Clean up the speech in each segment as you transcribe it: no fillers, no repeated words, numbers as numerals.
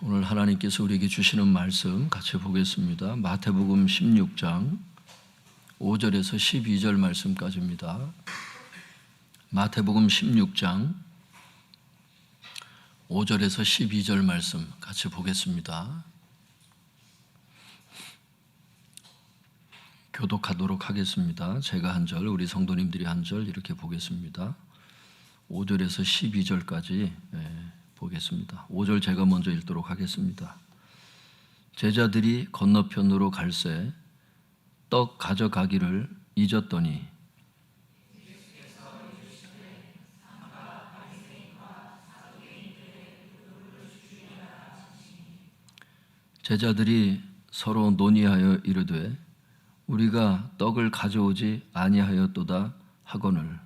오늘 하나님께서 우리에게 주시는 말씀 같이 보겠습니다. 마태복음 16장 5절에서 12절 말씀까지입니다. 마태복음 16장 5절에서 12절 말씀 같이 보겠습니다. 교독하도록 하겠습니다. 제가 한 절, 우리 성도님들이 한 절 이렇게 보겠습니다. 5절에서 12절까지 보겠습니다. 5절 제가 먼저 읽도록 하겠습니다. 제자들이 건너편으로 갈새 떡 가져가기를 잊었더니 제자들이 서로 논의하여 이르되 우리가 떡을 가져오지 아니하였도다 하거늘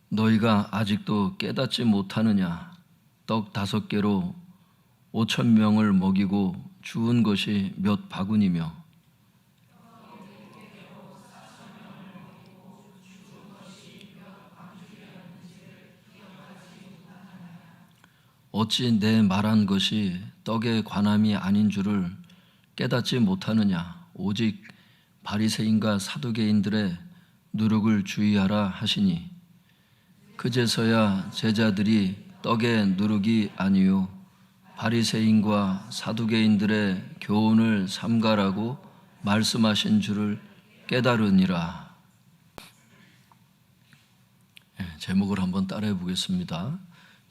너희가 아직도 깨닫지 못하느냐? 떡 5개로 5,000명을 먹이고 주운 것이 몇 바구니며 어찌 내 말한 것이 떡에 관함이 아닌 줄을 깨닫지 못하느냐? 오직 바리새인과 사두개인들의 누룩을 주의하라 하시니 그제서야 제자들이 떡의 누룩이 아니요 바리새인과 사두개인들의 교훈을 삼가라고 말씀하신 줄을 깨달으니라. 제목을 한번 따라해 보겠습니다.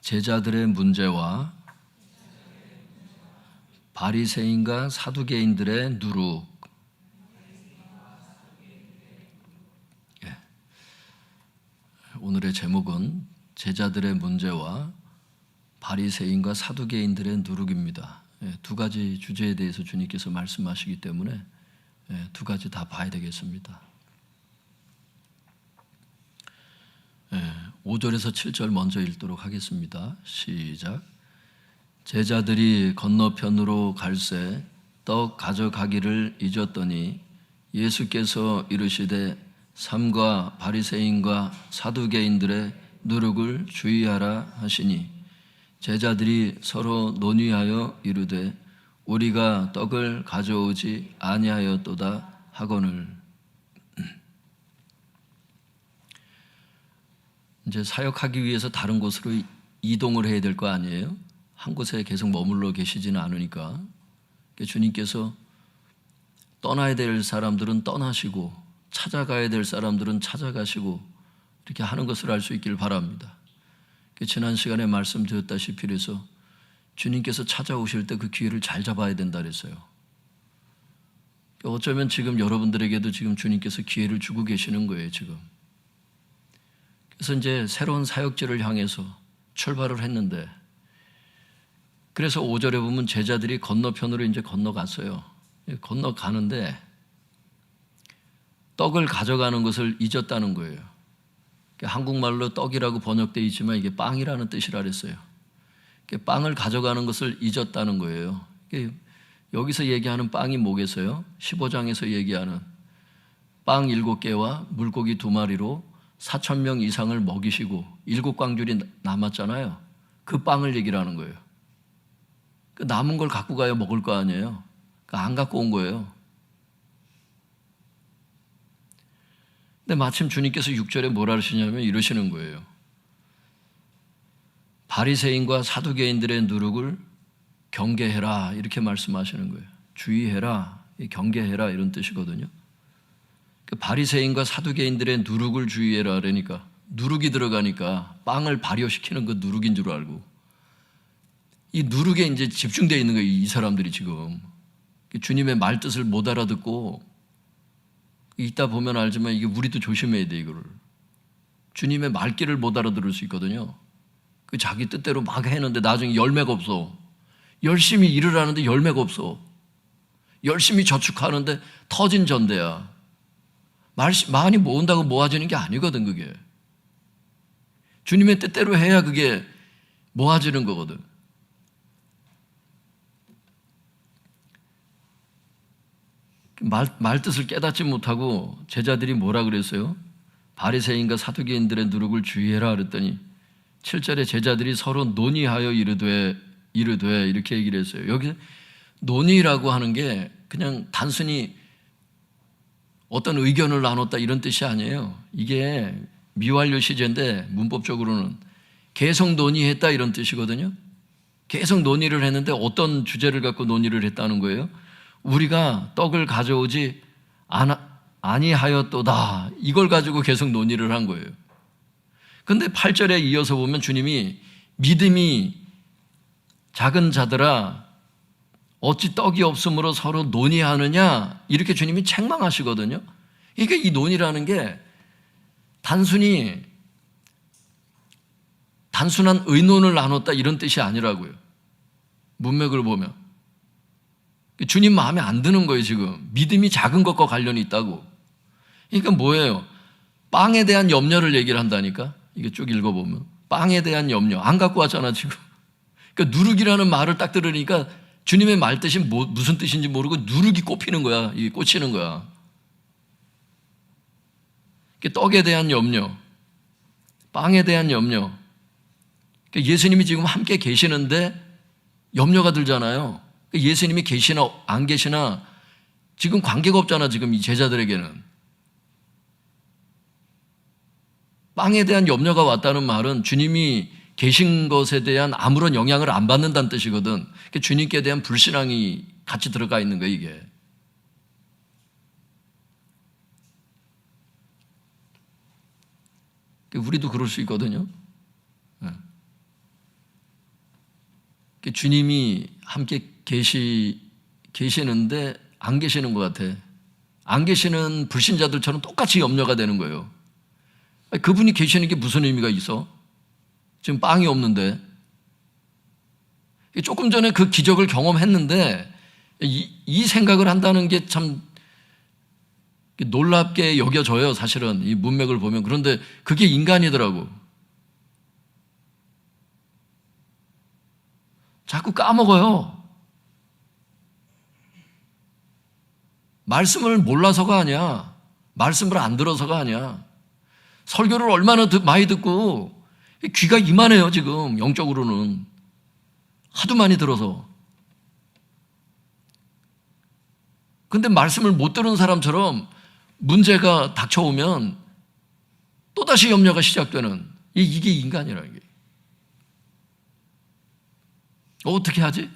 제자들의 문제와 바리새인과 사두개인들의 누룩. 오늘의 제목은 제자들의 문제와 바리새인과 사두개인들의 누룩입니다. 두 가지 주제에 대해서 주님께서 말씀하시기 때문에 두 가지 다 봐야 되겠습니다. 5절에서 7절 먼저 읽도록 하겠습니다. 시작. 제자들이 건너편으로 갈새 떡 가져가기를 잊었더니 예수께서 이르시되 삼가 바리새인과 사두개인들의 누룩을 주의하라 하시니 제자들이 서로 논의하여 이르되 우리가 떡을 가져오지 아니하였도다 하거늘. 이제 사역하기 위해서 다른 곳으로 이동을 해야 될 거 아니에요? 한 곳에 계속 머물러 계시지는 않으니까 주님께서 떠나야 될 사람들은 떠나시고 찾아가야 될 사람들은 찾아가시고 이렇게 하는 것을 알 수 있기를 바랍니다. 지난 시간에 말씀드렸다시피 해서 주님께서 찾아오실 때 그 기회를 잘 잡아야 된다 그랬어요. 어쩌면 지금 여러분들에게도 지금 주님께서 기회를 주고 계시는 거예요, 지금. 그래서 이제 새로운 사역지를 향해서 출발을 했는데 그래서 5절에 보면 제자들이 건너편으로 이제 건너갔어요. 건너가는데 떡을 가져가는 것을 잊었다는 거예요. 한국말로 떡이라고 번역되어 있지만 이게 빵이라는 뜻이라 그랬어요. 빵을 가져가는 것을 잊었다는 거예요. 여기서 얘기하는 빵이 뭐겠어요? 15장에서 얘기하는 빵 7개와 물고기 2마리로 4,000명 이상을 먹이시고 7광줄이 남았잖아요. 그 빵을 얘기를 하는 거예요. 남은 걸 갖고 가야 먹을 거 아니에요. 안 갖고 온 거예요. 근데 마침 주님께서 6절에 뭐라 하시냐면 이러시는 거예요. 바리새인과 사두개인들의 누룩을 경계해라 이렇게 말씀하시는 거예요. 주의해라, 경계해라 이런 뜻이거든요. 바리새인과 사두개인들의 누룩을 주의해라 그러니까 누룩이 들어가니까 빵을 발효시키는 그 누룩인 줄 알고 이 누룩에 이제 집중되어 있는 거예요. 이 사람들이 지금 주님의 말뜻을 못 알아듣고 이따 보면 알지만 이게 우리도 조심해야 돼. 이거를 주님의 말귀를 못 알아들을 수 있거든요. 그 자기 뜻대로 막 했는데 나중에 열매가 없어. 열심히 일을 하는데 열매가 없어. 열심히 저축하는데 터진 전대야. 많이 모은다고 모아지는 게 아니거든. 그게 주님의 뜻대로 해야 그게 모아지는 거거든. 말 뜻을 깨닫지 못하고 제자들이 뭐라 그랬어요? 바리새인과 사두개인들의 누룩을 주의해라 그랬더니 7절에 제자들이 서로 논의하여 이르되 이렇게 얘기를 했어요. 여기 논의라고 하는 게 그냥 단순히 어떤 의견을 나눴다 이런 뜻이 아니에요. 이게 미완료 시제인데 문법적으로는 계속 논의했다 이런 뜻이거든요. 계속 논의를 했는데 어떤 주제를 갖고 논의를 했다는 거예요? 우리가 떡을 가져오지 아니하였도다. 이걸 가지고 계속 논의를 한 거예요. 그런데 8절에 이어서 보면 주님이 믿음이 작은 자들아 어찌 떡이 없으므로 서로 논의하느냐 이렇게 주님이 책망하시거든요. 그러니까 이 논의라는 게 단순한 의논을 나눴다 이런 뜻이 아니라고요. 문맥을 보면 주님 마음에 안 드는 거예요. 지금 믿음이 작은 것과 관련이 있다고. 그러니까 뭐예요? 빵에 대한 염려를 얘기를 한다니까. 이게 쭉 읽어보면 빵에 대한 염려 안 갖고 왔잖아 지금. 그러니까 누룩이라는 말을 딱 들으니까 주님의 말 뜻이 무슨 뜻인지 모르고 누룩이 꼽히는 거야. 이게 꽂히는 거야. 떡에 대한 염려, 빵에 대한 염려. 그러니까 예수님이 지금 함께 계시는데 염려가 들잖아요. 그러니까 예수님이 계시나 안 계시나 지금 관계가 없잖아. 지금 이 제자들에게는. 빵에 대한 염려가 왔다는 말은 주님이 계신 것에 대한 아무런 영향을 안 받는다는 뜻이거든. 그러니까 주님께 대한 불신앙이 같이 들어가 있는 거예요, 이게. 우리도 그럴 수 있거든요. 주님이 함께 계시는데 안 계시는 것 같아. 안 계시는 불신자들처럼 똑같이 염려가 되는 거예요. 그분이 계시는 게 무슨 의미가 있어? 지금 빵이 없는데. 조금 전에 그 기적을 경험했는데 이 생각을 한다는 게 참 놀랍게 여겨져요. 사실은 이 문맥을 보면. 그런데 그게 인간이더라고. 자꾸 까먹어요. 말씀을 몰라서가 아니야. 말씀을 안 들어서가 아니야. 설교를 얼마나 많이 듣고 귀가 이만해요. 지금 영적으로는. 하도 많이 들어서. 근데 말씀을 못 들은 사람처럼 문제가 닥쳐오면 또다시 염려가 시작되는 이게 인간이라는 게. 어떻게 하지?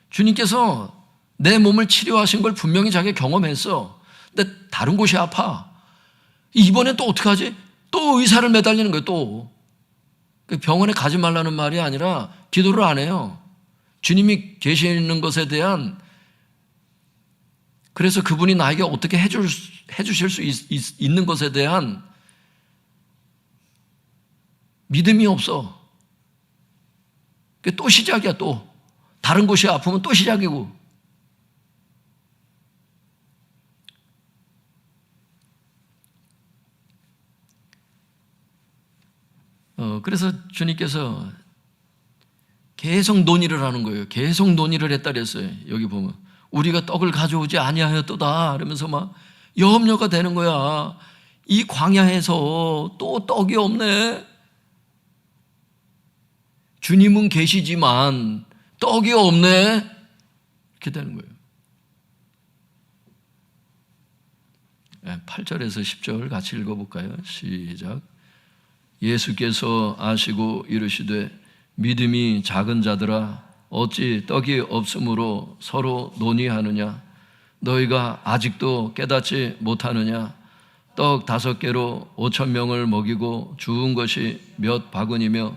주님께서 내 몸을 치료하신 걸 분명히 자기가 경험했어. 근데 다른 곳이 아파. 이번엔 또 어떻게 하지? 또 의사를 매달리는 거예요. 또. 병원에 가지 말라는 말이 아니라 기도를 안 해요. 주님이 계시는 것에 대한, 그래서 그분이 나에게 어떻게 해주실 수 있는 것에 대한 믿음이 없어. 또 시작이야. 또 다른 곳이 아프면 또 시작이고. 그래서 주님께서 계속 논의를 하는 거예요. 계속 논의를 했다 그랬어요. 여기 보면 우리가 떡을 가져오지 아니하였도다 그러면서 막 염려가 되는 거야. 이 광야에서 또 떡이 없네. 주님은 계시지만 떡이 없네. 이렇게 되는 거예요. 8절에서 10절 같이 읽어볼까요? 시작. 예수께서 아시고 이르시되 믿음이 작은 자들아 어찌 떡이 없으므로 서로 논의하느냐. 너희가 아직도 깨닫지 못하느냐. 떡 5개로 5,000명을 먹이고 주운 것이 몇 바구니며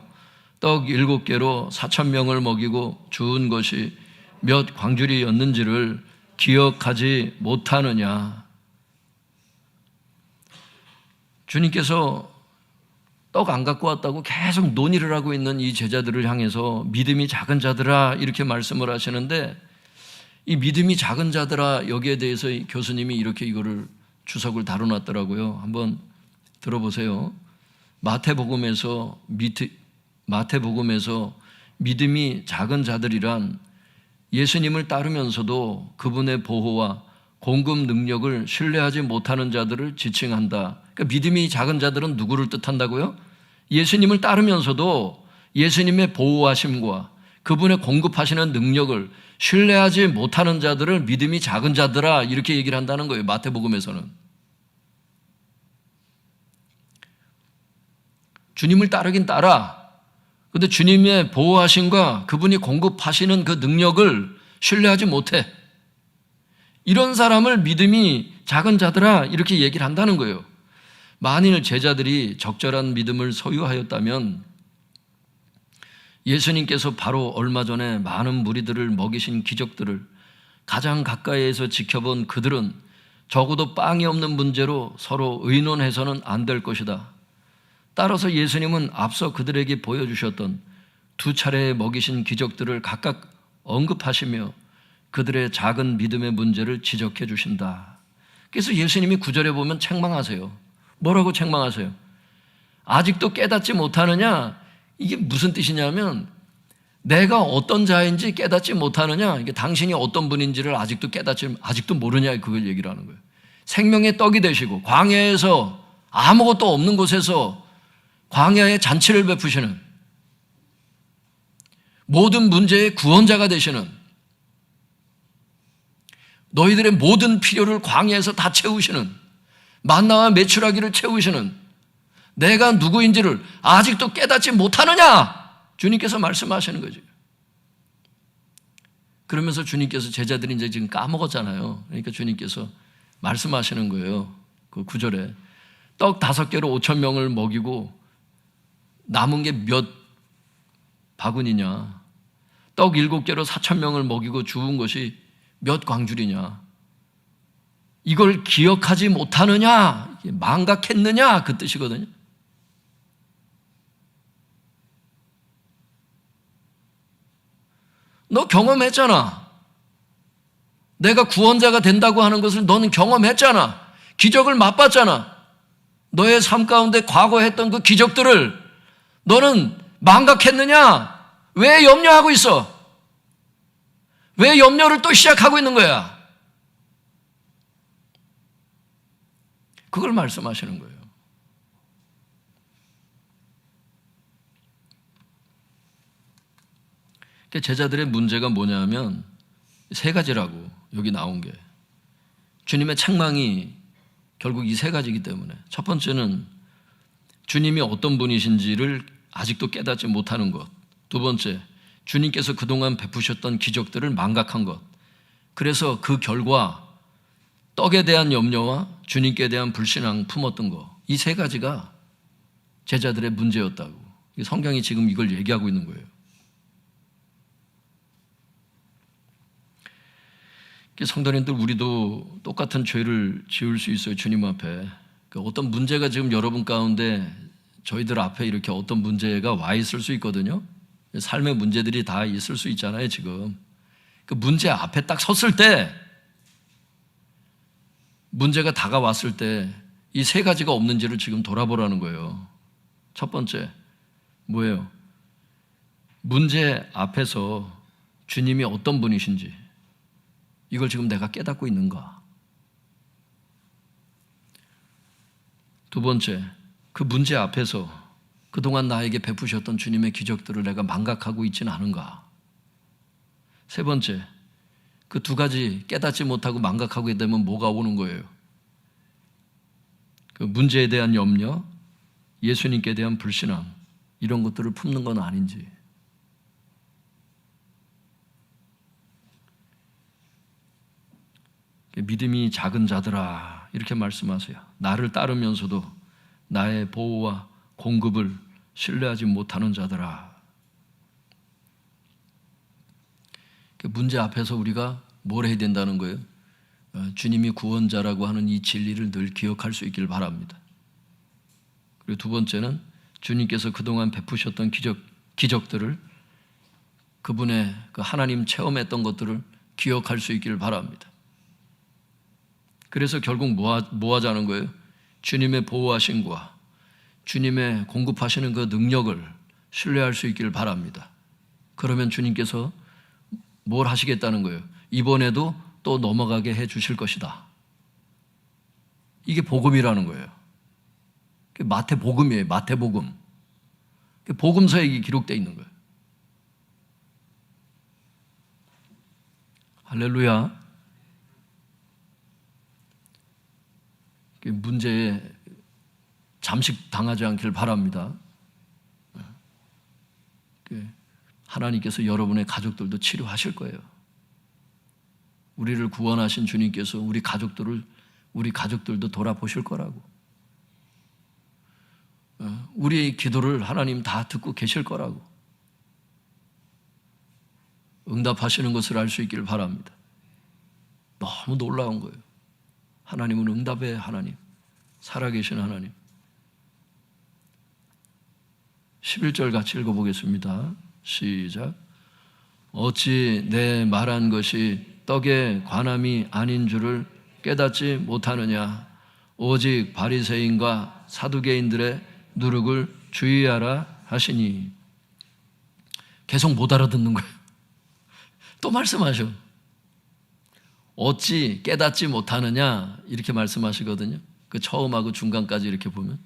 떡 7개로 4,000명을 먹이고 주운 것이 몇 광주리였는지를 기억하지 못하느냐. 주님께서 떡 안 갖고 왔다고 계속 논의를 하고 있는 이 제자들을 향해서 믿음이 작은 자들아 이렇게 말씀을 하시는데, 이 믿음이 작은 자들아 여기에 대해서 교수님이 이렇게 이거를 주석을 다뤄놨더라고요. 한번 들어보세요. 마태복음에서 믿음이 작은 자들이란 예수님을 따르면서도 그분의 보호와 공급 능력을 신뢰하지 못하는 자들을 지칭한다. 그러니까 믿음이 작은 자들은 누구를 뜻한다고요? 예수님을 따르면서도 예수님의 보호하심과 그분의 공급하시는 능력을 신뢰하지 못하는 자들을 믿음이 작은 자들아 이렇게 얘기를 한다는 거예요. 마태복음에서는. 주님을 따르긴 따라. 그런데 주님의 보호하심과 그분이 공급하시는 그 능력을 신뢰하지 못해. 이런 사람을 믿음이 작은 자들아 이렇게 얘기를 한다는 거예요. 만일 제자들이 적절한 믿음을 소유하였다면 예수님께서 바로 얼마 전에 많은 무리들을 먹이신 기적들을 가장 가까이에서 지켜본 그들은 적어도 빵이 없는 문제로 서로 의논해서는 안 될 것이다. 따라서 예수님은 앞서 그들에게 보여주셨던 2차례 먹이신 기적들을 각각 언급하시며 그들의 작은 믿음의 문제를 지적해 주신다. 그래서 예수님이 9절에 보면 책망하세요. 뭐라고 책망하세요? 아직도 깨닫지 못하느냐? 이게 무슨 뜻이냐면 내가 어떤 자인지 깨닫지 못하느냐? 이게 당신이 어떤 분인지를 아직도 모르냐? 그걸 얘기를 하는 거예요. 생명의 떡이 되시고 광야에서 아무것도 없는 곳에서 광야에 잔치를 베푸시는 모든 문제의 구원자가 되시는 너희들의 모든 필요를 광야에서 다 채우시는 만나와 메추라기를 채우시는 내가 누구인지를 아직도 깨닫지 못하느냐? 주님께서 말씀하시는 거죠. 그러면서 주님께서 제자들이 이제 지금 까먹었잖아요. 그러니까 주님께서 말씀하시는 거예요. 그 9절에 떡 5개로 5,000명을 먹이고 남은 게 몇 바구니냐? 떡 7개로 4,000명을 먹이고 죽은 것이 몇 광줄이냐? 이걸 기억하지 못하느냐? 망각했느냐? 그 뜻이거든요. 너 경험했잖아. 내가 구원자가 된다고 하는 것을 너는 경험했잖아. 기적을 맛봤잖아. 너의 삶 가운데 과거에 했던 그 기적들을 너는 망각했느냐? 왜 염려하고 있어? 왜 염려를 또 시작하고 있는 거야? 그걸 말씀하시는 거예요. 제자들의 문제가 뭐냐면 3가지라고 여기 나온 게 주님의 책망이 결국 이 3가지이기 때문에 첫 번째는 주님이 어떤 분이신지를 아직도 깨닫지 못하는 것. 두 번째, 주님께서 그동안 베푸셨던 기적들을 망각한 것. 그래서 그 결과 떡에 대한 염려와 주님께 대한 불신앙 품었던 것. 이 3가지가 제자들의 문제였다고. 성경이 지금 이걸 얘기하고 있는 거예요. 성도님들, 우리도 똑같은 죄를 지을 수 있어요. 주님 앞에. 어떤 문제가 지금 여러분 가운데 저희들 앞에 이렇게 어떤 문제가 와 있을 수 있거든요. 삶의 문제들이 다 있을 수 있잖아요, 지금. 그 문제 앞에 딱 섰을 때, 문제가 다가왔을 때, 이 3가지가 없는지를 지금 돌아보라는 거예요. 첫 번째, 뭐예요? 문제 앞에서 주님이 어떤 분이신지, 이걸 지금 내가 깨닫고 있는가? 두 번째, 그 문제 앞에서 그동안 나에게 베푸셨던 주님의 기적들을 내가 망각하고 있지는 않은가? 세 번째, 그 2가지 깨닫지 못하고 망각하고 있다면 뭐가 오는 거예요? 그 문제에 대한 염려, 예수님께 대한 불신앙, 이런 것들을 품는 건 아닌지. 믿음이 작은 자들아 이렇게 말씀하세요. 나를 따르면서도 나의 보호와 공급을 신뢰하지 못하는 자들아. 문제 앞에서 우리가 뭘 해야 된다는 거예요? 주님이 구원자라고 하는 이 진리를 늘 기억할 수 있기를 바랍니다. 그리고 두 번째는 주님께서 그동안 베푸셨던 기적들을 그분의 그 하나님 체험했던 것들을 기억할 수 있기를 바랍니다. 그래서 결국 뭐 하자는 거예요? 주님의 보호하심과 주님의 공급하시는 그 능력을 신뢰할 수 있기를 바랍니다. 그러면 주님께서 뭘 하시겠다는 거예요? 이번에도 또 넘어가게 해 주실 것이다. 이게 복음이라는 거예요. 마태복음이에요. 마태복음. 복음서에 이게 기록되어 있는 거예요. 할렐루야. 문제에 잠식당하지 않길 바랍니다. 하나님께서 여러분의 가족들도 치료하실 거예요. 우리를 구원하신 주님께서 우리 가족들도 돌아보실 거라고. 우리의 기도를 하나님 다 듣고 계실 거라고. 응답하시는 것을 알 수 있기를 바랍니다. 너무 놀라운 거예요. 하나님은 응답의 하나님, 살아계신 하나님. 11절 같이 읽어보겠습니다. 시작. 어찌 내 말한 것이 떡에 관함이 아닌 줄을 깨닫지 못하느냐. 오직 바리새인과 사두개인들의 누룩을 주의하라 하시니. 계속 못 알아듣는 거예요. 또 말씀하셔. 어찌 깨닫지 못하느냐 이렇게 말씀하시거든요. 그 처음하고 중간까지 이렇게 보면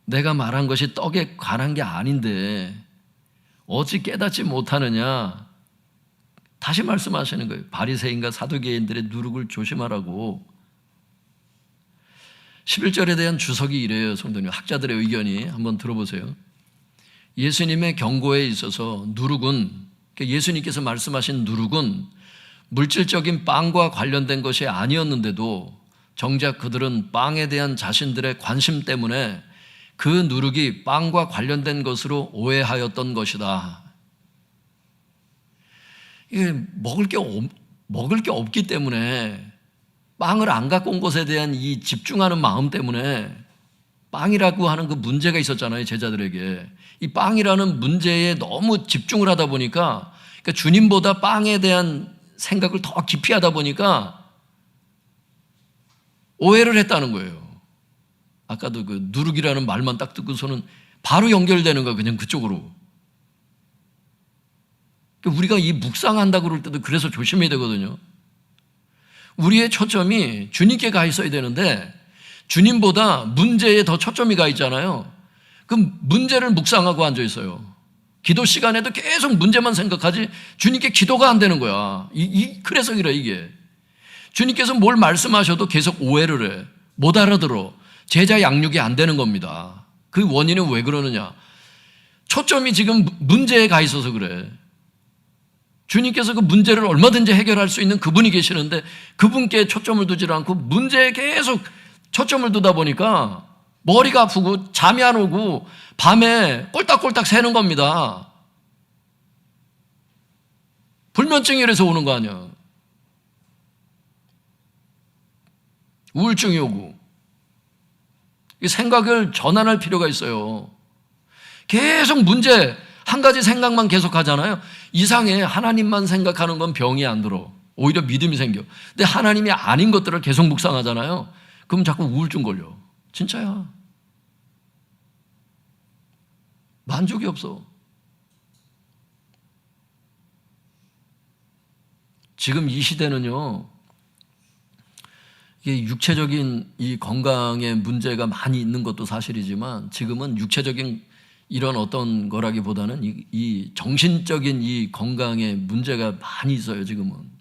내가 말한 것이 떡에 관한 게 아닌데 어찌 깨닫지 못하느냐. 다시 말씀하시는 거예요. 바리새인과 사두개인들의 누룩을 조심하라고. 11절에 대한 주석이 이래요. 성도님, 학자들의 의견이 한번 들어보세요. 예수님의 경고에 있어서 누룩은, 예수님께서 말씀하신 누룩은 물질적인 빵과 관련된 것이 아니었는데도 정작 그들은 빵에 대한 자신들의 관심 때문에 그 누룩이 빵과 관련된 것으로 오해하였던 것이다. 이게 먹을 게 없기 때문에 빵을 안 갖고 온 것에 대한 이 집중하는 마음 때문에 빵이라고 하는 그 문제가 있었잖아요, 제자들에게. 이 빵이라는 문제에 너무 집중을 하다 보니까, 그러니까 주님보다 빵에 대한 생각을 더 깊이 하다 보니까 오해를 했다는 거예요. 아까도 그 누룩이라는 말만 딱 듣고서는 바로 연결되는 거야, 그냥 그쪽으로. 우리가 이 묵상한다고 그럴 때도 그래서 조심해야 되거든요. 우리의 초점이 주님께 가 있어야 되는데 주님보다 문제에 더 초점이 가 있잖아요. 그럼 문제를 묵상하고 앉아 있어요. 기도 시간에도 계속 문제만 생각하지 주님께 기도가 안 되는 거야. 그래서 그래, 이게. 주님께서 뭘 말씀하셔도 계속 오해를 해. 못 알아들어. 제자 양육이 안 되는 겁니다. 그 원인은 왜 그러느냐? 초점이 지금 문제에 가 있어서 그래. 주님께서 그 문제를 얼마든지 해결할 수 있는 그분이 계시는데 그분께 초점을 두지 않고 문제에 계속 초점을 두다 보니까 머리가 아프고 잠이 안 오고 밤에 꼴딱꼴딱 새는 겁니다. 불면증이 이래서 오는 거 아니야. 우울증이 오고. 이 생각을 전환할 필요가 있어요. 계속 문제 한 가지 생각만 계속 하잖아요. 이상해. 하나님만 생각하는 건 병이 안 들어. 오히려 믿음이 생겨. 근데 하나님이 아닌 것들을 계속 묵상하잖아요. 그럼 자꾸 우울증 걸려. 진짜야. 만족이 없어. 지금 이 시대는요, 이게 육체적인 이 건강에 문제가 많이 있는 것도 사실이지만 지금은 육체적인 이런 어떤 거라기보다는 이 정신적인 이 건강에 문제가 많이 있어요, 지금은.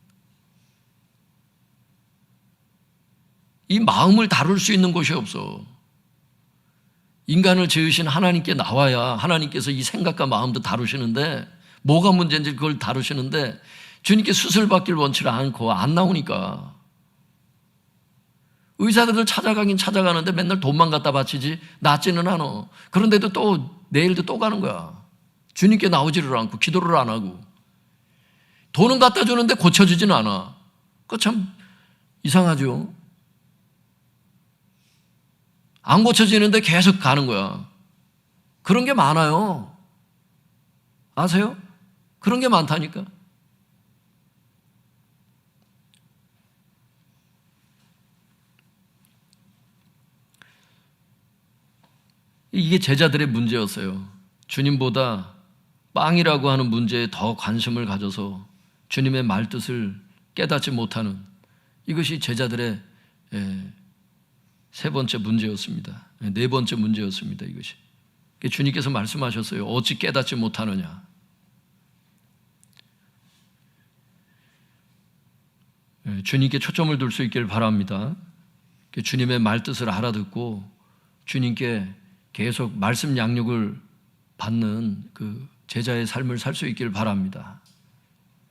이 마음을 다룰 수 있는 곳이 없어. 인간을 지으신 하나님께 나와야 하나님께서 이 생각과 마음도 다루시는데, 뭐가 문제인지 그걸 다루시는데 주님께 수술받길 원치 않고 안 나오니까. 의사들을 찾아가긴 찾아가는데 맨날 돈만 갖다 바치지 낫지는 않아. 그런데도 또 내일도 또 가는 거야. 주님께 나오지를 않고 기도를 안 하고. 돈은 갖다 주는데 고쳐지지는 않아. 그거 참 이상하죠. 안 고쳐지는데 계속 가는 거야. 그런 게 많아요. 아세요? 그런 게 많다니까. 이게 제자들의 문제였어요. 주님보다 빵이라고 하는 문제에 더 관심을 가져서 주님의 말뜻을 깨닫지 못하는 이것이 제자들의 세 번째 문제였습니다. 네 번째 문제였습니다. 이것이. 주님께서 말씀하셨어요. 어찌 깨닫지 못하느냐. 주님께 초점을 둘 수 있기를 바랍니다. 주님의 말뜻을 알아듣고 주님께 계속 말씀 양육을 받는 그 제자의 삶을 살 수 있기를 바랍니다.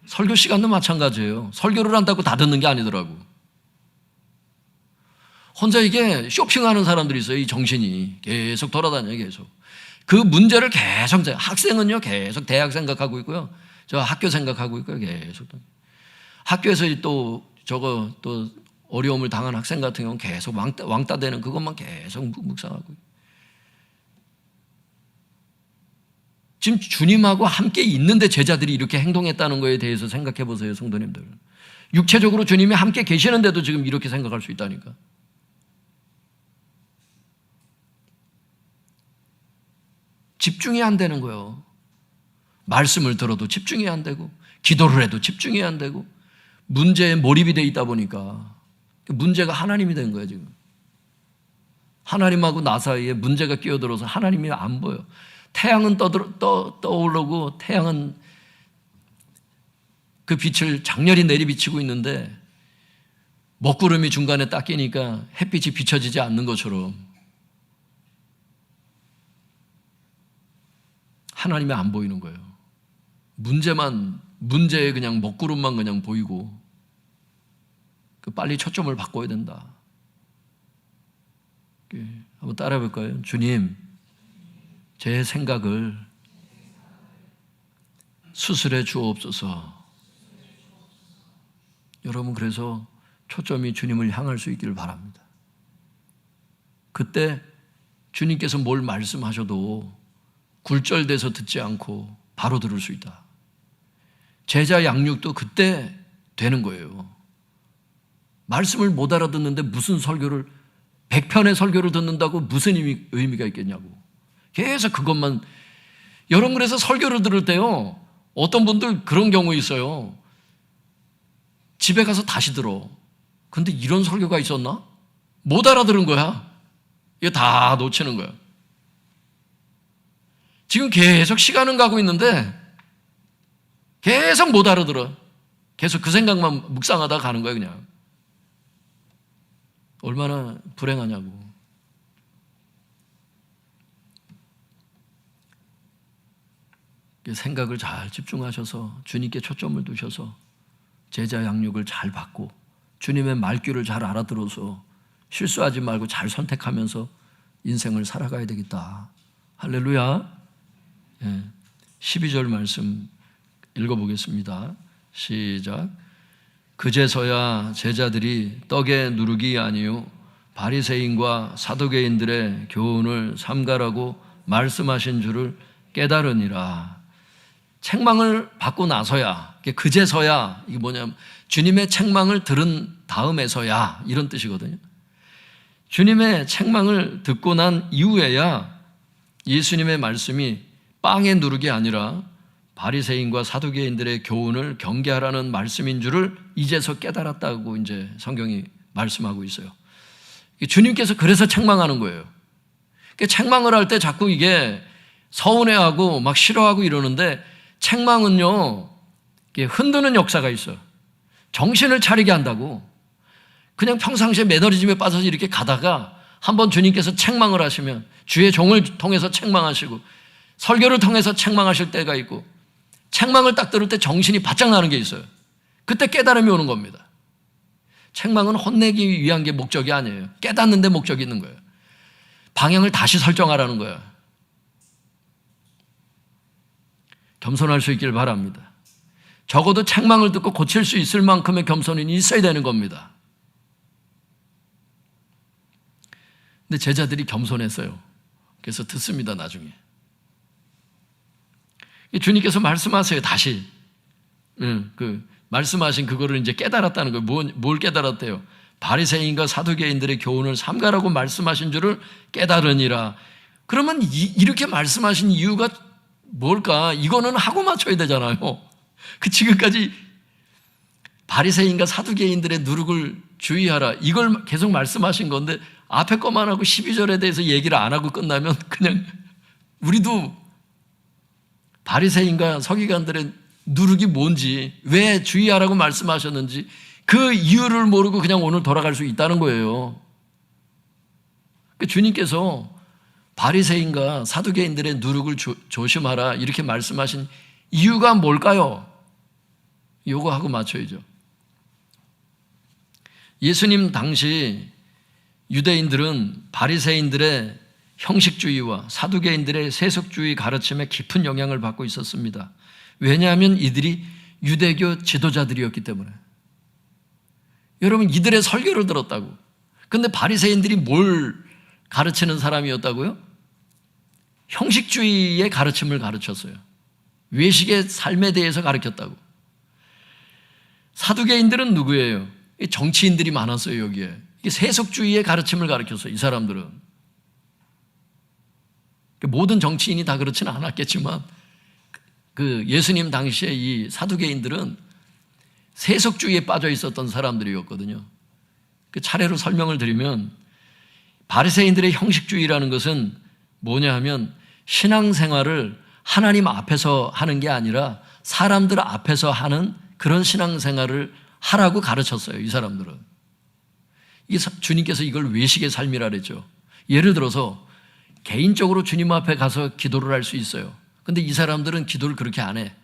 설교 시간도 마찬가지예요. 설교를 한다고 다 듣는 게 아니더라고. 혼자 이게 쇼핑하는 사람들이 있어요. 이 정신이 계속 돌아다녀요. 계속 그 문제를 계속, 학생은요 계속 대학 생각하고 있고요, 저 학교 생각하고 있고요. 계속 학교에서 또 어려움을 당한 학생 같은 경우는 계속 왕따 되는 그것만 계속 묵상하고 있고요. 지금 주님하고 함께 있는데 제자들이 이렇게 행동했다는 거에 대해서 생각해 보세요, 성도님들. 육체적으로 주님이 함께 계시는데도 지금 이렇게 생각할 수 있다니까. 집중이 안 되는 거예요. 말씀을 들어도 집중이 안 되고, 기도를 해도 집중이 안 되고, 문제에 몰입이 돼 있다 보니까 문제가 하나님이 된 거예요, 지금. 하나님하고 나 사이에 문제가 끼어들어서 하나님이 안 보여. 태양은 떠오르고 태양은 그 빛을 장렬히 내리비치고 있는데 먹구름이 중간에 딱 끼니까 햇빛이 비춰지지 않는 것처럼 하나님이 안 보이는 거예요. 문제에 그냥 먹구름만 그냥 보이고, 빨리 초점을 바꿔야 된다. 한번 따라해 볼까요? 주님, 제 생각을 수술해 주옵소서. 여러분, 그래서 초점이 주님을 향할 수 있기를 바랍니다. 그때 주님께서 뭘 말씀하셔도 굴절돼서 듣지 않고 바로 들을 수 있다. 제자 양육도 그때 되는 거예요. 말씀을 못 알아듣는데 무슨 설교를, 100편의 설교를 듣는다고 무슨 의미가 있겠냐고. 계속 그것만. 여러분, 그래서 설교를 들을 때요, 어떤 분들 그런 경우 있어요. 집에 가서 다시 들어. 근데 이런 설교가 있었나? 못 알아들은 거야. 이거 다 놓치는 거야. 지금 계속 시간은 가고 있는데 계속 못 알아들어. 계속 그 생각만 묵상하다 가는 거야, 그냥. 얼마나 불행하냐고. 생각을 잘 집중하셔서 주님께 초점을 두셔서 제자 양육을 잘 받고 주님의 말귀를 잘 알아들어서 실수하지 말고 잘 선택하면서 인생을 살아가야 되겠다. 할렐루야. 12절 말씀 읽어보겠습니다. 시작. 그제서야 제자들이 떡의 누룩이 아니요 바리새인과 사두개인들의 교훈을 삼가라고 말씀하신 줄을 깨달으니라. 책망을 받고 나서야, 그제서야, 이게 뭐냐면 주님의 책망을 들은 다음에서야, 이런 뜻이거든요. 주님의 책망을 듣고 난 이후에야 예수님의 말씀이 빵의 누룩이 아니라 바리새인과 사두개인들의 교훈을 경계하라는 말씀인 줄을 이제서 깨달았다고 이제 성경이 말씀하고 있어요. 주님께서 그래서 책망하는 거예요. 책망을 할 때 자꾸 이게 서운해하고 막 싫어하고 이러는데, 책망은요, 흔드는 역사가 있어요. 정신을 차리게 한다고. 그냥 평상시에 매너리즘에 빠져서 이렇게 가다가 한번 주님께서 책망을 하시면, 주의 종을 통해서 책망하시고 설교를 통해서 책망하실 때가 있고, 책망을 딱 들을 때 정신이 바짝 나는 게 있어요. 그때 깨달음이 오는 겁니다. 책망은 혼내기 위한 게 목적이 아니에요. 깨닫는 데 목적이 있는 거예요. 방향을 다시 설정하라는 거예요. 겸손할 수 있길 바랍니다. 적어도 책망을 듣고 고칠 수 있을 만큼의 겸손이 있어야 되는 겁니다. 근데 제자들이 겸손했어요. 그래서 듣습니다, 나중에. 주님께서 말씀하세요, 다시. 말씀하신 그거를 이제 깨달았다는 거예요. 뭘 깨달았대요? 바리새인과 사두개인들의 교훈을 삼가라고 말씀하신 줄을 깨달으니라. 그러면 이렇게 말씀하신 이유가 뭘까? 이거는 하고 맞춰야 되잖아요. 지금까지 바리새인과 사두개인들의 누룩을 주의하라. 이걸 계속 말씀하신 건데 앞에 것만 하고 12절에 대해서 얘기를 안 하고 끝나면 그냥 우리도 바리새인과 서기관들의 누룩이 뭔지, 왜 주의하라고 말씀하셨는지 그 이유를 모르고 그냥 오늘 돌아갈 수 있다는 거예요. 주님께서 바리새인과 사두개인들의 누룩을 조심하라 이렇게 말씀하신 이유가 뭘까요? 요거 하고 맞춰야죠. 예수님 당시 유대인들은 바리새인들의 형식주의와 사두개인들의 세속주의 가르침에 깊은 영향을 받고 있었습니다. 왜냐하면 이들이 유대교 지도자들이었기 때문에. 여러분, 이들의 설교를 들었다고. 근데 바리새인들이 뭘 가르치는 사람이었다고요? 형식주의의 가르침을 가르쳤어요. 외식의 삶에 대해서 가르쳤다고. 사두개인들은 누구예요? 정치인들이 많았어요, 여기에. 세속주의의 가르침을 가르쳤어요, 이 사람들은. 모든 정치인이 다 그렇지는 않았겠지만, 그 예수님 당시에 이 사두개인들은 세속주의에 빠져 있었던 사람들이었거든요. 그 차례로 설명을 드리면, 바리새인들의 형식주의라는 것은 뭐냐 하면, 신앙생활을 하나님 앞에서 하는 게 아니라 사람들 앞에서 하는 그런 신앙생활을 하라고 가르쳤어요, 이 사람들은. 주님께서 이걸 외식의 삶이라 그랬죠. 예를 들어서 개인적으로 주님 앞에 가서 기도를 할 수 있어요. 근데 이 사람들은 기도를 그렇게 안 해.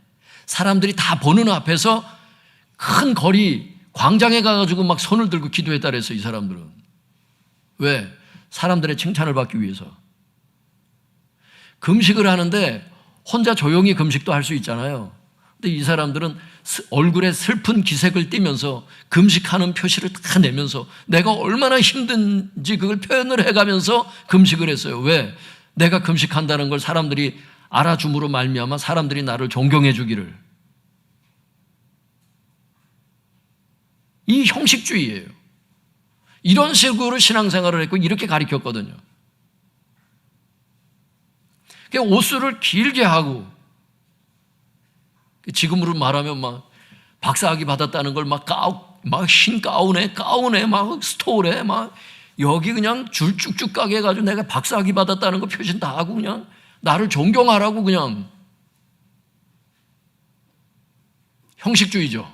사람들이 다 보는 앞에서 큰 거리, 광장에 가가지고 막 손을 들고 기도했다 그랬어요, 이 사람들은. 왜? 사람들의 칭찬을 받기 위해서. 금식을 하는데 혼자 조용히 금식도 할 수 있잖아요. 근데 이 사람들은 얼굴에 슬픈 기색을 띠면서 금식하는 표시를 다 내면서 내가 얼마나 힘든지 그걸 표현을 해가면서 금식을 했어요. 왜? 내가 금식한다는 걸 사람들이 알아줌으로 말미암아 사람들이 나를 존경해 주기를. 이 형식주의예요. 이런 식으로 신앙생활을 했고 이렇게 가르쳤거든요. 옷수를 길게 하고, 지금으로 말하면 막 박사학위 받았다는 걸 막 흰 가운에 막 스토어에 막 여기 그냥 줄 쭉쭉 가게 해가지고 내가 박사학위 받았다는 거 표신 다 하고 그냥 나를 존경하라고 그냥. 형식주의죠.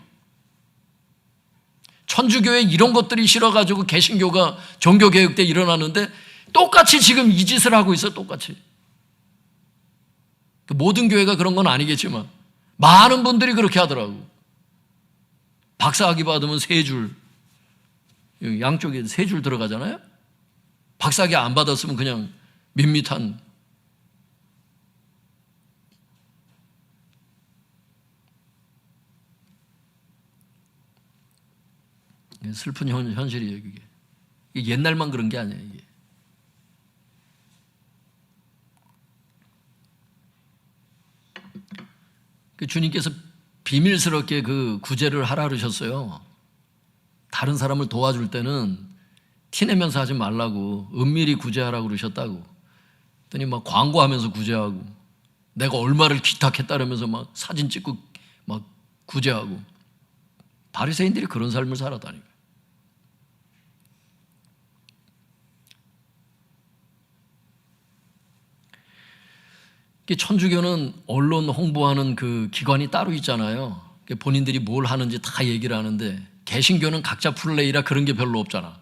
천주교에 이런 것들이 싫어가지고 개신교가 종교개혁 때 일어나는데 똑같이 지금 이 짓을 하고 있어요. 똑같이. 모든 교회가 그런 건 아니겠지만 많은 분들이 그렇게 하더라고. 박사학위 받으면 3줄, 양쪽에 3줄 들어가잖아요. 박사학위 안 받았으면 그냥 밋밋한. 슬픈 현실이에요, 그게. 이게 옛날만 그런 게 아니에요, 이게. 주님께서 비밀스럽게 그 구제를 하라 그러셨어요. 다른 사람을 도와줄 때는 티내면서 하지 말라고, 은밀히 구제하라고 그러셨다고. 그랬더니 막 광고하면서 구제하고, 내가 얼마를 기탁했다면서 막 사진 찍고 막 구제하고. 바리새인들이 그런 삶을 살았다니까요. 천주교는 언론 홍보하는 그 기관이 따로 있잖아요. 본인들이 뭘 하는지 다 얘기를 하는데, 개신교는 각자 플레이라 그런 게 별로 없잖아.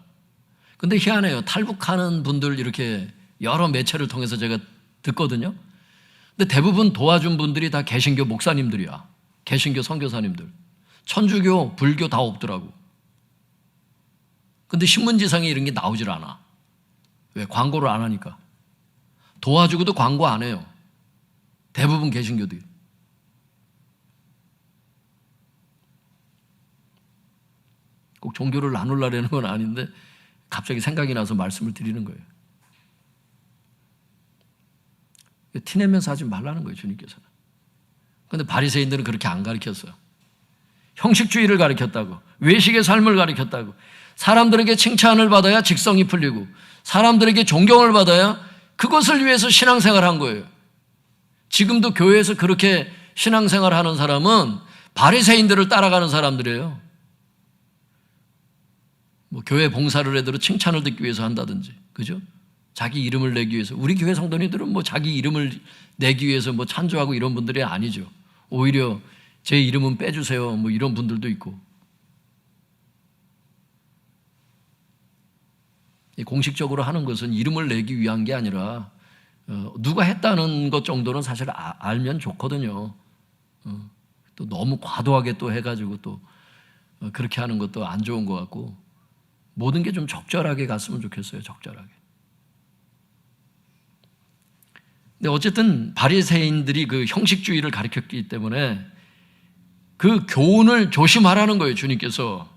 근데 희한해요. 탈북하는 분들 이렇게 여러 매체를 통해서 제가 듣거든요. 근데 대부분 도와준 분들이 다 개신교 목사님들이야. 개신교 선교사님들. 천주교, 불교 다 없더라고. 근데 신문지상에 이런 게 나오질 않아. 왜? 광고를 안 하니까. 도와주고도 광고 안 해요. 대부분 개신교들이. 꼭 종교를 나누려는 건 아닌데 갑자기 생각이 나서 말씀을 드리는 거예요. 티내면서 하지 말라는 거예요, 주님께서는. 그런데 바리새인들은 그렇게 안 가르쳤어요. 형식주의를 가르쳤다고, 외식의 삶을 가르쳤다고. 사람들에게 칭찬을 받아야 직성이 풀리고 사람들에게 존경을 받아야 그것을 위해서 신앙생활을 한 거예요. 지금도 교회에서 그렇게 신앙생활을 하는 사람은 바리새인들을 따라가는 사람들이에요. 뭐 교회 봉사를 해도 칭찬을 듣기 위해서 한다든지, 그죠? 자기 이름을 내기 위해서. 우리 교회 성도님들은 뭐 자기 이름을 내기 위해서 뭐 찬조하고 이런 분들이 아니죠. 오히려 제 이름은 빼주세요, 뭐 이런 분들도 있고. 공식적으로 하는 것은 이름을 내기 위한 게 아니라 누가 했다는 것 정도는 사실 알면 좋거든요. 또 너무 과도하게 또 해가지고 또 그렇게 하는 것도 안 좋은 것 같고, 모든 게 좀 적절하게 갔으면 좋겠어요. 적절하게. 근데 어쨌든 바리새인들이 그 형식주의를 가르쳤기 때문에 그 교훈을 조심하라는 거예요. 주님께서.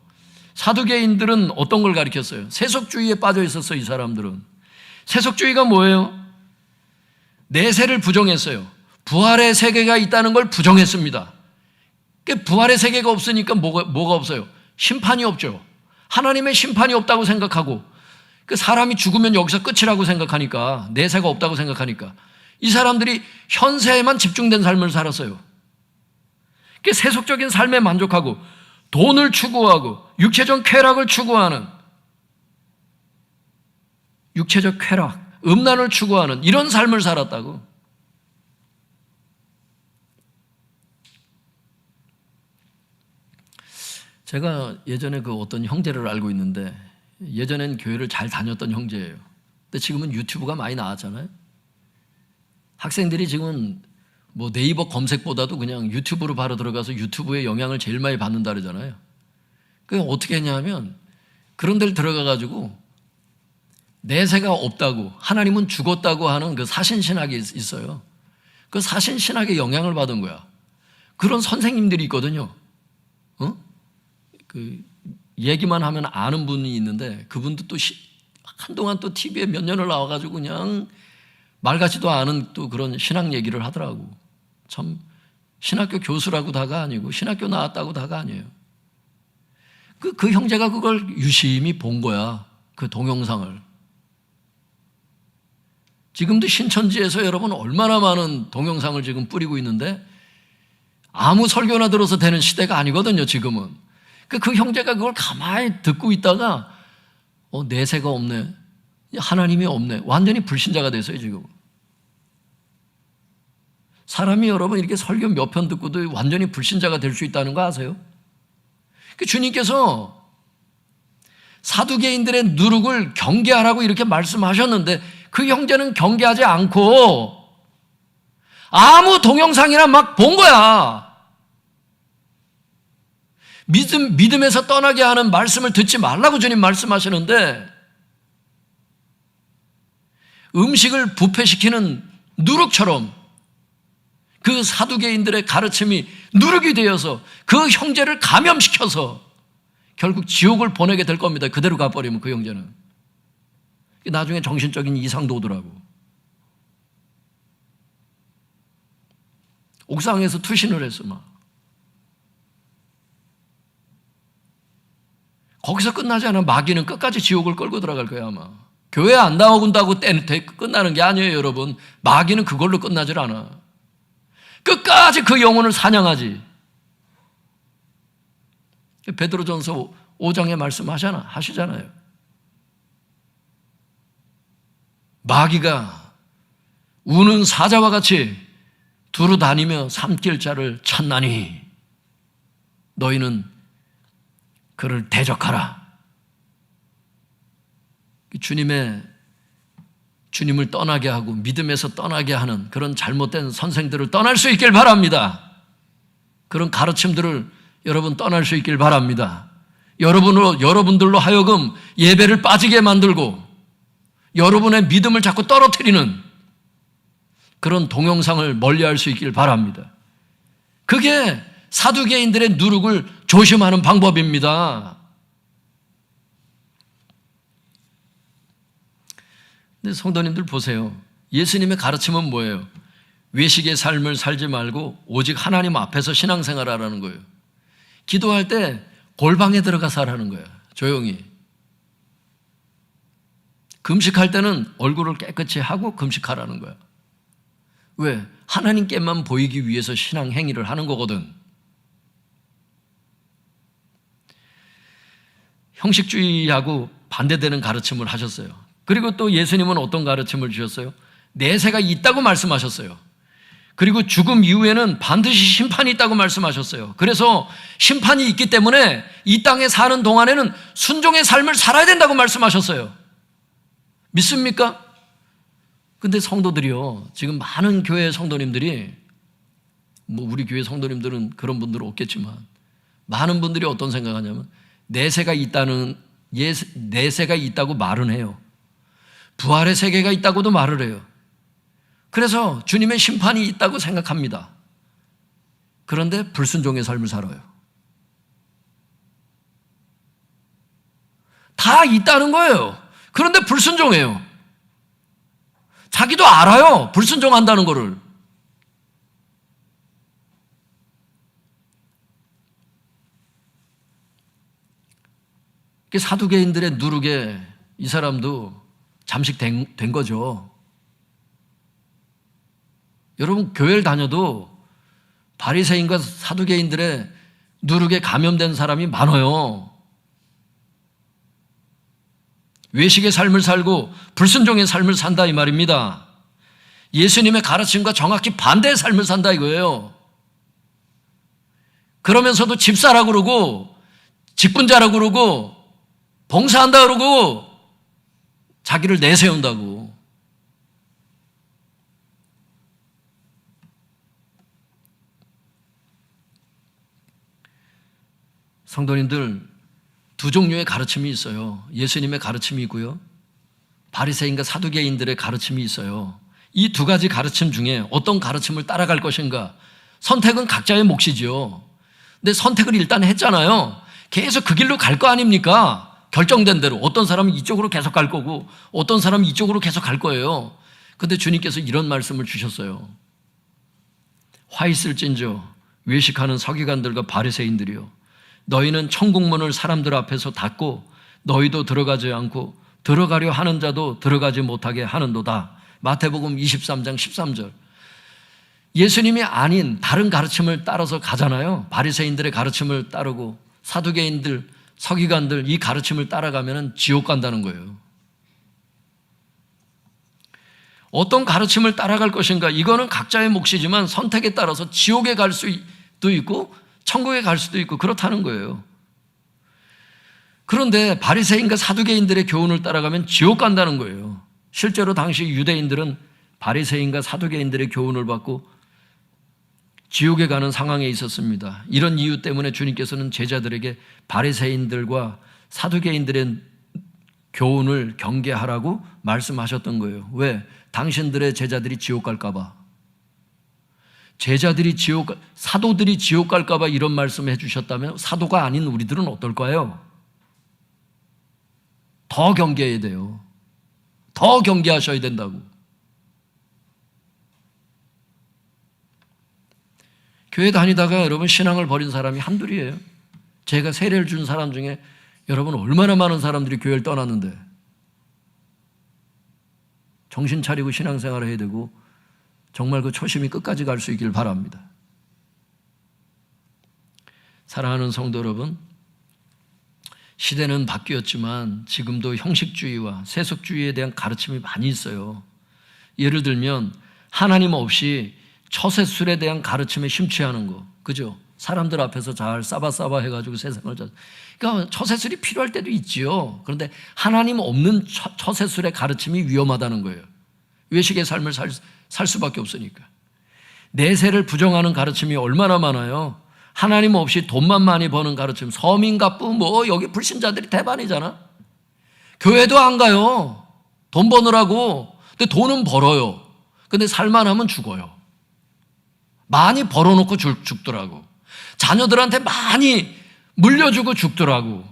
사두개인들은 어떤 걸 가르쳤어요? 세속주의에 빠져 있었어요. 이 사람들은. 세속주의가 뭐예요? 내세를 부정했어요. 부활의 세계가 있다는 걸 부정했습니다. 부활의 세계가 없으니까 뭐가 없어요? 심판이 없죠. 하나님의 심판이 없다고 생각하고, 그 사람이 죽으면 여기서 끝이라고 생각하니까, 내세가 없다고 생각하니까 이 사람들이 현세에만 집중된 삶을 살았어요. 세속적인 삶에 만족하고 돈을 추구하고 육체적 쾌락을 추구하는, 육체적 쾌락, 음란을 추구하는 이런 삶을 살았다고. 제가 예전에 그 어떤 형제를 알고 있는데, 예전엔 교회를 잘 다녔던 형제예요. 근데 지금은 유튜브가 많이 나왔잖아요. 학생들이 지금은 뭐 네이버 검색보다도 그냥 유튜브로 바로 들어가서 유튜브의 영향을 제일 많이 받는다 그러잖아요. 그게 어떻게 했냐면, 그런 데를 들어가가지고 내세가 없다고, 하나님은 죽었다고 하는 그 사신신학이 있어요. 그 사신신학에 영향을 받은 거야. 그런 선생님들이 있거든요. 그 얘기만 하면 아는 분이 있는데, 그분도 또 한동안 또 TV에 몇 년을 나와가지고 그냥 말 같지도 않은 또 그런 신학 얘기를 하더라고. 참, 신학교 교수라고 다가 아니고, 신학교 나왔다고 다가 아니에요. 그 형제가 그걸 유심히 본 거야. 그 동영상을. 지금도 신천지에서 여러분 얼마나 많은 동영상을 지금 뿌리고 있는데, 아무 설교나 들어서 되는 시대가 아니거든요, 지금은. 그 형제가 그걸 가만히 듣고 있다가, 내세가 없네. 하나님이 없네. 완전히 불신자가 됐어요, 지금. 사람이 여러분 이렇게 설교 몇 편 듣고도 완전히 불신자가 될 수 있다는 거 아세요? 주님께서 사두개인들의 누룩을 경계하라고 이렇게 말씀하셨는데, 그 형제는 경계하지 않고 아무 동영상이나 막 본 거야. 믿음에서 떠나게 하는 말씀을 듣지 말라고 주님 말씀하시는데, 음식을 부패시키는 누룩처럼 그 사두개인들의 가르침이 누룩이 되어서 그 형제를 감염시켜서 결국 지옥을 보내게 될 겁니다. 그대로 가버리면 그 형제는. 나중에 정신적인 이상도 오더라고. 옥상에서 투신을 했어, 막. 거기서 끝나지 않아. 마귀는 끝까지 지옥을 끌고 들어갈 거야, 아마. 교회 안 나온다고 끝나는 게 아니에요, 여러분. 마귀는 그걸로 끝나질 않아. 끝까지 그 영혼을 사냥하지. 베드로전서 5장에 말씀하시잖아요. 마귀가 우는 사자와 같이 두루 다니며 삼킬 자를 찾나니 너희는 그를 대적하라. 주님을 떠나게 하고 믿음에서 떠나게 하는 그런 잘못된 선생들을 떠날 수 있길 바랍니다. 그런 가르침들을 여러분 떠날 수 있길 바랍니다. 여러분들로 하여금 예배를 빠지게 만들고 여러분의 믿음을 자꾸 떨어뜨리는 그런 동영상을 멀리할 수 있길 바랍니다. 그게 사두개인들의 누룩을 조심하는 방법입니다. 근데 성도님들 보세요. 예수님의 가르침은 뭐예요? 외식의 삶을 살지 말고 오직 하나님 앞에서 신앙생활하라는 거예요. 기도할 때 골방에 들어가서 하라는 거예요. 조용히. 금식할 때는 얼굴을 깨끗이 하고 금식하라는 거야. 왜? 하나님께만 보이기 위해서 신앙 행위를 하는 거거든. 형식주의하고 반대되는 가르침을 하셨어요. 그리고 또 예수님은 어떤 가르침을 주셨어요? 내세가 있다고 말씀하셨어요. 그리고 죽음 이후에는 반드시 심판이 있다고 말씀하셨어요. 그래서 심판이 있기 때문에 이 땅에 사는 동안에는 순종의 삶을 살아야 된다고 말씀하셨어요. 믿습니까? 근데 성도들이요, 지금 많은 교회 성도님들이, 우리 교회 성도님들은 그런 분들은 없겠지만, 많은 분들이 어떤 생각하냐면, 내세가 있다고 말은 해요. 부활의 세계가 있다고도 말을 해요. 그래서 주님의 심판이 있다고 생각합니다. 그런데 불순종의 삶을 살아요. 다 있다는 거예요. 그런데 불순종해요. 자기도 알아요. 불순종한다는 거를. 사두개인들의 누룩에 이 사람도 잠식된 거죠. 여러분, 교회를 다녀도 바리새인과 사두개인들의 누룩에 감염된 사람이 많아요. 외식의 삶을 살고 불순종의 삶을 산다 이 말입니다. 예수님의 가르침과 정확히 반대의 삶을 산다 이거예요. 그러면서도 집사라고 그러고 직분자라고 그러고 봉사한다 그러고 자기를 내세운다고. 성도님들, 두 종류의 가르침이 있어요. 예수님의 가르침이 있고요, 바리새인과 사두개인들의 가르침이 있어요. 이 두 가지 가르침 중에 어떤 가르침을 따라갈 것인가, 선택은 각자의 몫이죠. 근데 선택을 일단 했잖아요. 계속 그 길로 갈 거 아닙니까? 결정된 대로. 어떤 사람은 이쪽으로 계속 갈 거고 어떤 사람은 이쪽으로 계속 갈 거예요. 근데 주님께서 이런 말씀을 주셨어요. 화 있을진저 외식하는 서기관들과 바리새인들이요, 너희는 천국문을 사람들 앞에서 닫고 너희도 들어가지 않고 들어가려 하는 자도 들어가지 못하게 하는도다. 마태복음 23장 13절. 예수님이 아닌 다른 가르침을 따라서 가잖아요. 바리새인들의 가르침을 따르고 사두개인들, 서기관들 이 가르침을 따라가면 지옥 간다는 거예요. 어떤 가르침을 따라갈 것인가, 이거는 각자의 몫이지만 선택에 따라서 지옥에 갈 수도 있고 천국에 갈 수도 있고 그렇다는 거예요. 그런데 바리새인과 사두개인들의 교훈을 따라가면 지옥 간다는 거예요. 실제로 당시 유대인들은 바리새인과 사두개인들의 교훈을 받고 지옥에 가는 상황에 있었습니다. 이런 이유 때문에 주님께서는 제자들에게 바리새인들과 사두개인들의 교훈을 경계하라고 말씀하셨던 거예요. 왜? 당신들의 제자들이 지옥 갈까 봐. 사도들이 지옥 갈까 봐 이런 말씀을 해주셨다면 사도가 아닌 우리들은 어떨까요? 더 경계해야 돼요. 더 경계하셔야 된다고. 교회 다니다가 여러분 신앙을 버린 사람이 한둘이에요. 제가 세례를 준 사람 중에 여러분 얼마나 많은 사람들이 교회를 떠났는데, 정신 차리고 신앙생활을 해야 되고 정말 그 초심이 끝까지 갈 수 있길 바랍니다. 사랑하는 성도 여러분, 시대는 바뀌었지만 지금도 형식주의와 세속주의에 대한 가르침이 많이 있어요. 예를 들면 하나님 없이 처세술에 대한 가르침에 심취하는 거, 그죠? 사람들 앞에서 잘 싸바싸바 해가지고 세상을 그러니까 처세술이 필요할 때도 있지요. 그런데 하나님 없는 처세술의 가르침이 위험하다는 거예요. 외식의 삶을 살 수밖에 없으니까. 내세를 부정하는 가르침이 얼마나 많아요. 하나님 없이 돈만 많이 버는 가르침, 서민갑부 여기 불신자들이 대반이잖아. 교회도 안 가요. 돈 버느라고. 근데 돈은 벌어요. 근데 살만하면 죽어요. 많이 벌어놓고 죽더라고. 자녀들한테 많이 물려주고 죽더라고.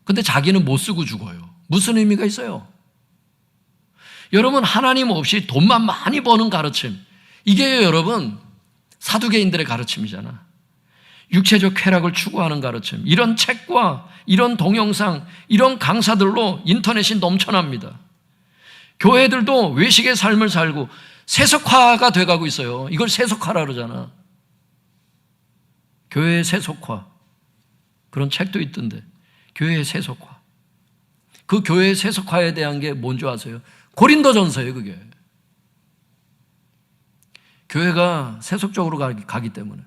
근데 자기는 못 쓰고 죽어요. 무슨 의미가 있어요? 여러분, 하나님 없이 돈만 많이 버는 가르침, 이게 여러분 사두개인들의 가르침이잖아. 육체적 쾌락을 추구하는 가르침, 이런 책과 이런 동영상, 이런 강사들로 인터넷이 넘쳐납니다. 교회들도 외식의 삶을 살고 세속화가 돼가고 있어요. 이걸 세속화라 그러잖아. 교회의 세속화, 그런 책도 있던데. 교회의 세속화. 그 교회의 세속화에 대한 게 뭔지 아세요? 고린도전서예요, 그게. 교회가 세속적으로 가기 때문에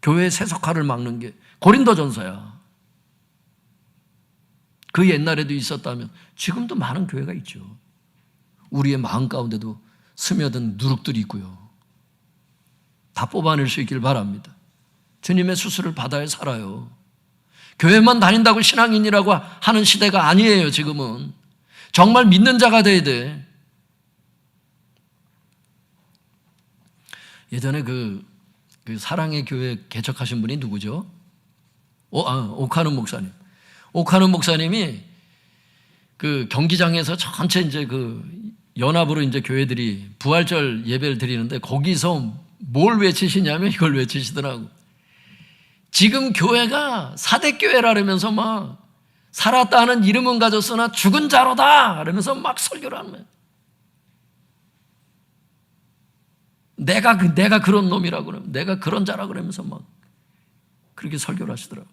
교회의 세속화를 막는 게 고린도전서야. 그 옛날에도 있었다면 지금도 많은 교회가 있죠. 우리의 마음 가운데도 스며든 누룩들이 있고요. 다 뽑아낼 수 있길 바랍니다. 주님의 수술을 받아야 살아요. 교회만 다닌다고 신앙인이라고 하는 시대가 아니에요. 지금은 정말 믿는 자가 돼야 돼. 예전에 그 사랑의 교회 개척하신 분이 누구죠? 오카는 목사님. 오카는 목사님이 그 경기장에서 전체 이제 그 연합으로 이제 교회들이 부활절 예배를 드리는데 거기서 뭘 외치시냐면 이걸 외치시더라고. 지금 교회가 사대교회라 그러면서 막 살았다 하는 이름은 가졌으나 죽은 자로다 그러면서 막 설교를 하는 거예요. 내가 그런 놈이라고 그러면 내가 그런 자라고 그러면서 막 그렇게 설교를 하시더라고.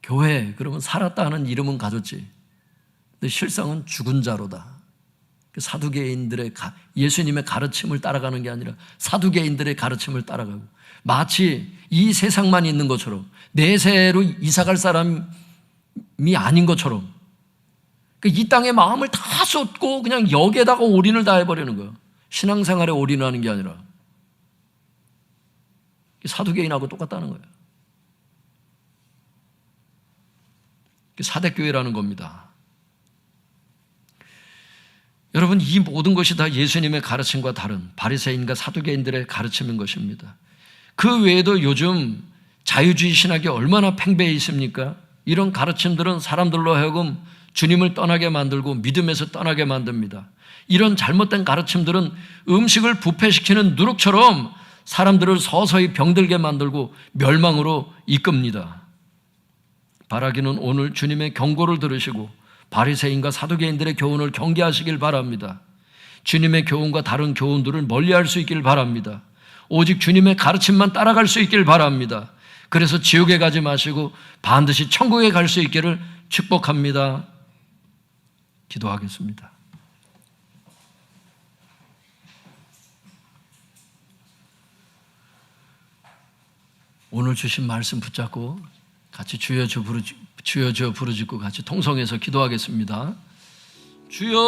교회 그러면 살았다 하는 이름은 가졌지. 근데 실상은 죽은 자로다. 사두개인들의 예수님의 가르침을 따라가는 게 아니라 사두개인들의 가르침을 따라가고 마치 이 세상만 있는 것처럼 내세로 이사갈 사람이 아닌 것처럼 이 땅에 마음을 다 쏟고 그냥 여기에다가 올인을 다 해버리는 거예요. 신앙생활에 올인하는 게 아니라 사두개인하고 똑같다는 거예요. 사대교회라는 겁니다. 여러분, 이 모든 것이 다 예수님의 가르침과 다른 바리새인과 사두개인들의 가르침인 것입니다. 그 외에도 요즘 자유주의 신학이 얼마나 팽배해 있습니까? 이런 가르침들은 사람들로 하여금 주님을 떠나게 만들고 믿음에서 떠나게 만듭니다. 이런 잘못된 가르침들은 음식을 부패시키는 누룩처럼 사람들을 서서히 병들게 만들고 멸망으로 이끕니다. 바라기는 오늘 주님의 경고를 들으시고 바리새인과 사두개인들의 교훈을 경계하시길 바랍니다. 주님의 교훈과 다른 교훈들을 멀리할 수 있길 바랍니다. 오직 주님의 가르침만 따라갈 수 있길 바랍니다. 그래서 지옥에 가지 마시고 반드시 천국에 갈 수 있기를 축복합니다. 기도하겠습니다. 오늘 주신 말씀 붙잡고 같이 주여 주 부르짖고 같이 통성해서 기도하겠습니다. 주여